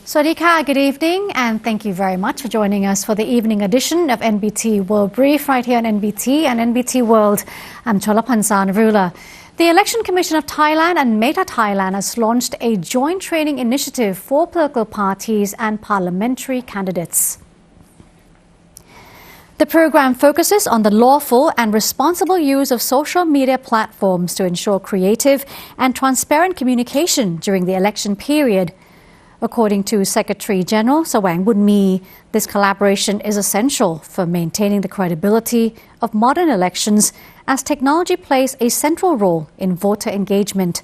Swadika, good evening, and thank you very much for joining us for the evening edition of NBT World Brief right here on NBT and NBT World. I'm Cholapansan Rula. The Election Commission of Thailand and Meta Thailand has launched a joint training initiative for political parties and parliamentary candidates. The program focuses on the lawful and responsible use of social media platforms to ensure creative and transparent communication during the election period. According to Secretary General Sawang Bunmi, this collaboration is essential for maintaining the credibility of modern elections as technology plays a central role in voter engagement.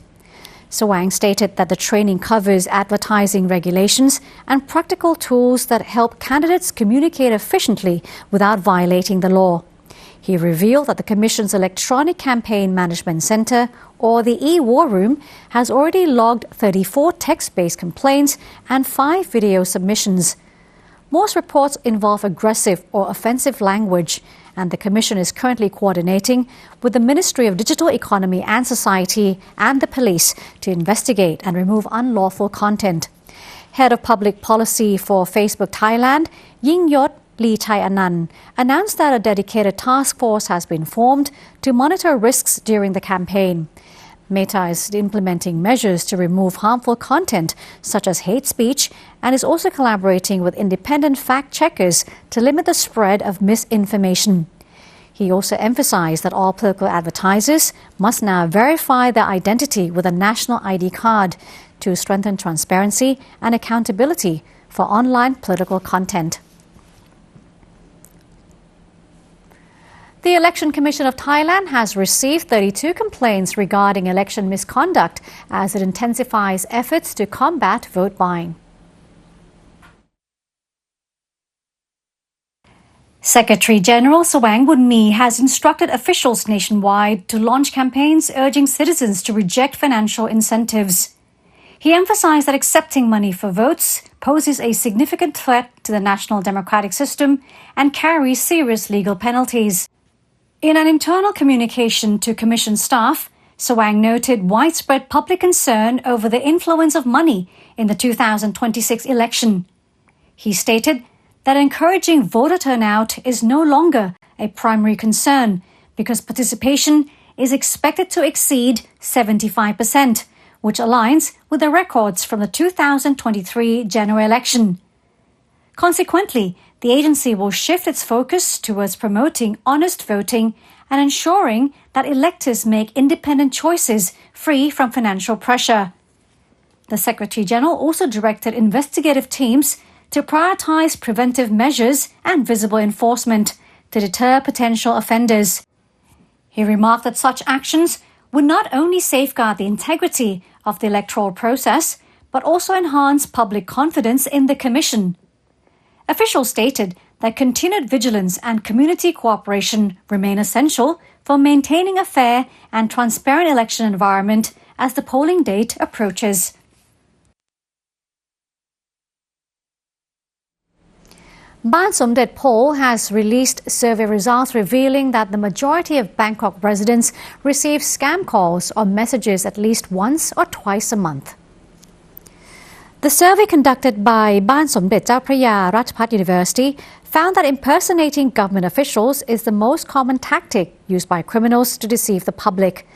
Sawang stated that the training covers advertising regulations and practical tools that help candidates communicate efficiently without violating the law. He revealed that the Commission's Electronic Campaign Management Center, or the e-War Room, has already logged 34 text-based complaints and 5 video submissions. Most reports involve aggressive or offensive language, and the Commission is currently coordinating with the Ministry of Digital Economy and Society and the police to investigate and remove unlawful content. Head of Public Policy for Facebook Thailand, Yingyot Lee Chai Anand, announced that a dedicated task force has been formed to monitor risks during the campaign. Meta is implementing measures to remove harmful content such as hate speech and is also collaborating with independent fact-checkers to limit the spread of misinformation. He also emphasized that all political advertisers must now verify their identity with a national ID card to strengthen transparency and accountability for online political content. The Election Commission of Thailand has received 32 complaints regarding election misconduct as it intensifies efforts to combat vote buying. Secretary General Sawang Bunmi has instructed officials nationwide to launch campaigns urging citizens to reject financial incentives. He emphasized that accepting money for votes poses a significant threat to the national democratic system and carries serious legal penalties. In an internal communication to Commission staff, Sawang noted widespread public concern over the influence of money in the 2026 election. He stated that encouraging voter turnout is no longer a primary concern because participation is expected to exceed 75%, which aligns with the records from the 2023 general election. Consequently, the agency will shift its focus towards promoting honest voting and ensuring that electors make independent choices free from financial pressure. The Secretary General also directed investigative teams to prioritize preventive measures and visible enforcement to deter potential offenders. He remarked that such actions would not only safeguard the integrity of the electoral process, but also enhance public confidence in the Commission. Officials stated that continued vigilance and community cooperation remain essential for maintaining a fair and transparent election environment as the polling date approaches. Ban Somdet poll has released survey results revealing that the majority of Bangkok residents receive scam calls or messages at least once or twice a month. The survey conducted by Ban Somdet Chao Phra Ratchapat University found that impersonating government officials is the most common tactic used by criminals to deceive the public.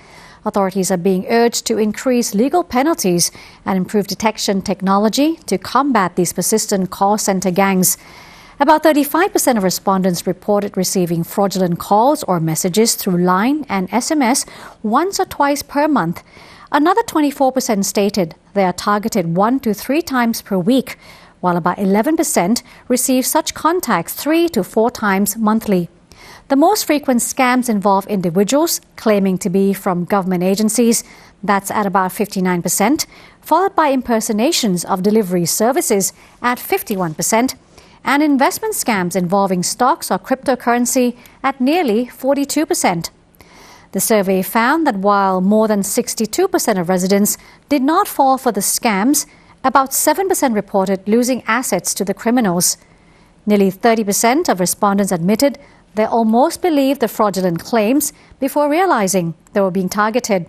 Authorities are being urged to increase legal penalties and improve detection technology to combat these persistent call center gangs. About 35% of respondents reported receiving fraudulent calls or messages through line and SMS once or twice per month. Another 24% stated they are targeted 1 to 3 times per week, while about 11% receive such contacts 3 to 4 times monthly. The most frequent scams involve individuals claiming to be from government agencies, that's at about 59%, followed by impersonations of delivery services at 51%, and investment scams involving stocks or cryptocurrency at nearly 42%. The survey found that while more than 62% of residents did not fall for the scams, about 7% reported losing assets to the criminals. Nearly 30% of respondents admitted they almost believed the fraudulent claims before realizing they were being targeted.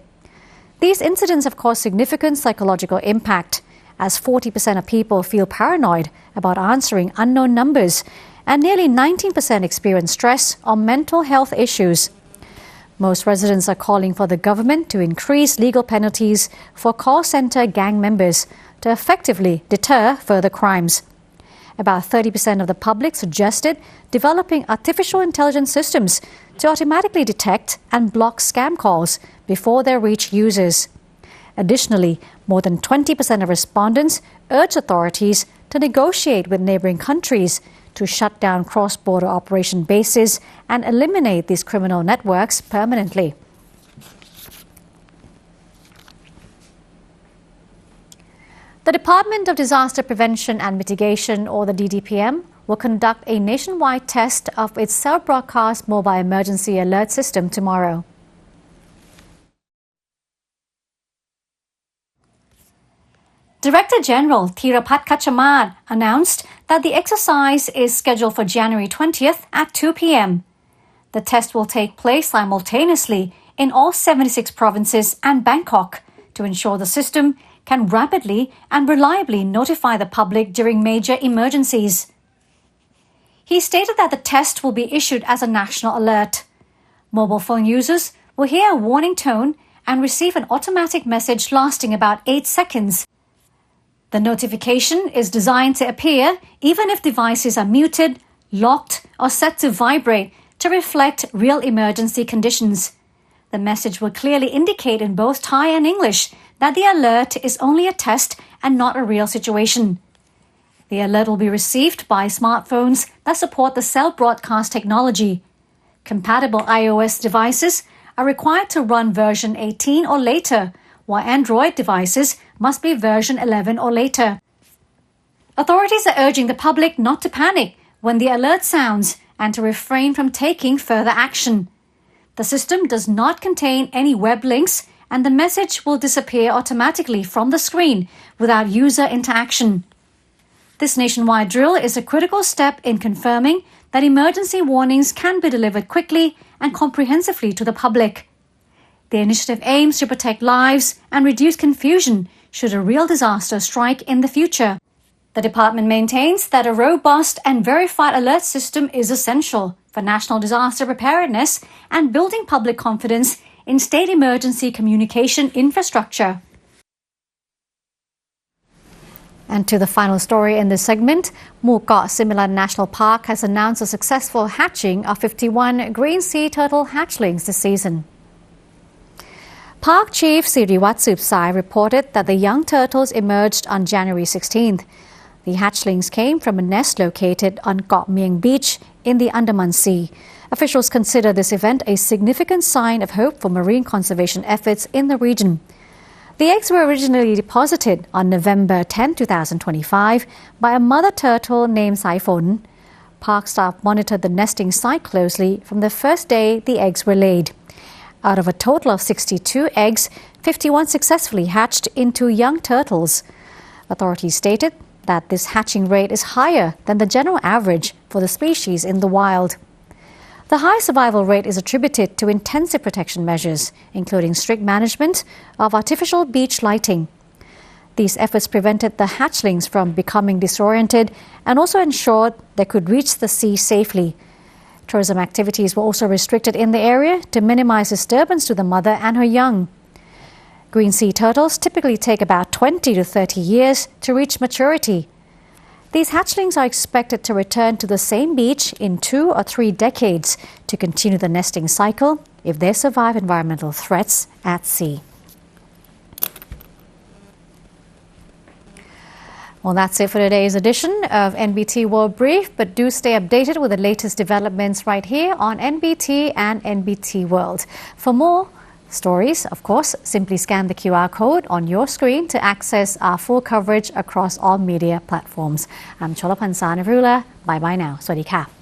These incidents have caused significant psychological impact, as 40% of people feel paranoid about answering unknown numbers, and nearly 19% experience stress or mental health issues. Most residents are calling for the government to increase legal penalties for call center gang members to effectively deter further crimes. About 30% of the public suggested developing artificial intelligence systems to automatically detect and block scam calls before they reach users. Additionally, more than 20% of respondents urged authorities to negotiate with neighboring countries to shut down cross-border operation bases and eliminate these criminal networks permanently. The Department of Disaster Prevention and Mitigation, or the DDPM, will conduct a nationwide test of its self-broadcast mobile emergency alert system tomorrow. Director General Thirapat Kachamad announced that the exercise is scheduled for January 20th at 2 p.m. The test will take place simultaneously in all 76 provinces and Bangkok to ensure the system can rapidly and reliably notify the public during major emergencies. He stated that the test will be issued as a national alert. Mobile phone users will hear a warning tone and receive an automatic message lasting about 8 seconds. The notification is designed to appear even if devices are muted, locked, or set to vibrate to reflect real emergency conditions. The message will clearly indicate in both Thai and English that the alert is only a test and not a real situation. The alert will be received by smartphones that support the cell broadcast technology. Compatible iOS devices are required to run version 18 or later, while Android devices must be version 11 or later. Authorities are urging the public not to panic when the alert sounds and to refrain from taking further action. The system does not contain any web links, and the message will disappear automatically from the screen without user interaction. This nationwide drill is a critical step in confirming that emergency warnings can be delivered quickly and comprehensively to the public. The initiative aims to protect lives and reduce confusion should a real disaster strike in the future. The department maintains that a robust and verified alert system is essential for national disaster preparedness and building public confidence in state emergency communication infrastructure. And to the final story in this segment, SIMILAN National Park has announced a successful hatching of 51 green sea turtle hatchlings this season. Park Chief Siriwat Subsai reported that the young turtles emerged on January 16th. The hatchlings came from a nest located on Koh Mieng Beach in the Andaman Sea. Officials consider this event a significant sign of hope for marine conservation efforts in the region. The eggs were originally deposited on November 10, 2025 by a mother turtle named Saifon. Park staff monitored the nesting site closely from the first day the eggs were laid. Out of a total of 62 eggs, 51 successfully hatched into young turtles. Authorities stated that this hatching rate is higher than the general average for the species in the wild. The high survival rate is attributed to intensive protection measures, including strict management of artificial beach lighting. These efforts prevented the hatchlings from becoming disoriented and also ensured they could reach the sea safely. Tourism activities were also restricted in the area to minimize disturbance to the mother and her young. Green sea turtles typically take about 20 to 30 years to reach maturity. These hatchlings are expected to return to the same beach in 2 or 3 decades to continue the nesting cycle if they survive environmental threats at sea. Well, that's it for today's edition of NBT World Brief, but do stay updated with the latest developments right here on NBT and NBT World. For more stories, of course, simply scan the QR code on your screen to access our full coverage across all media platforms. I'm Cholapan Sanarula. Bye-bye now. สวัสดีค่ะ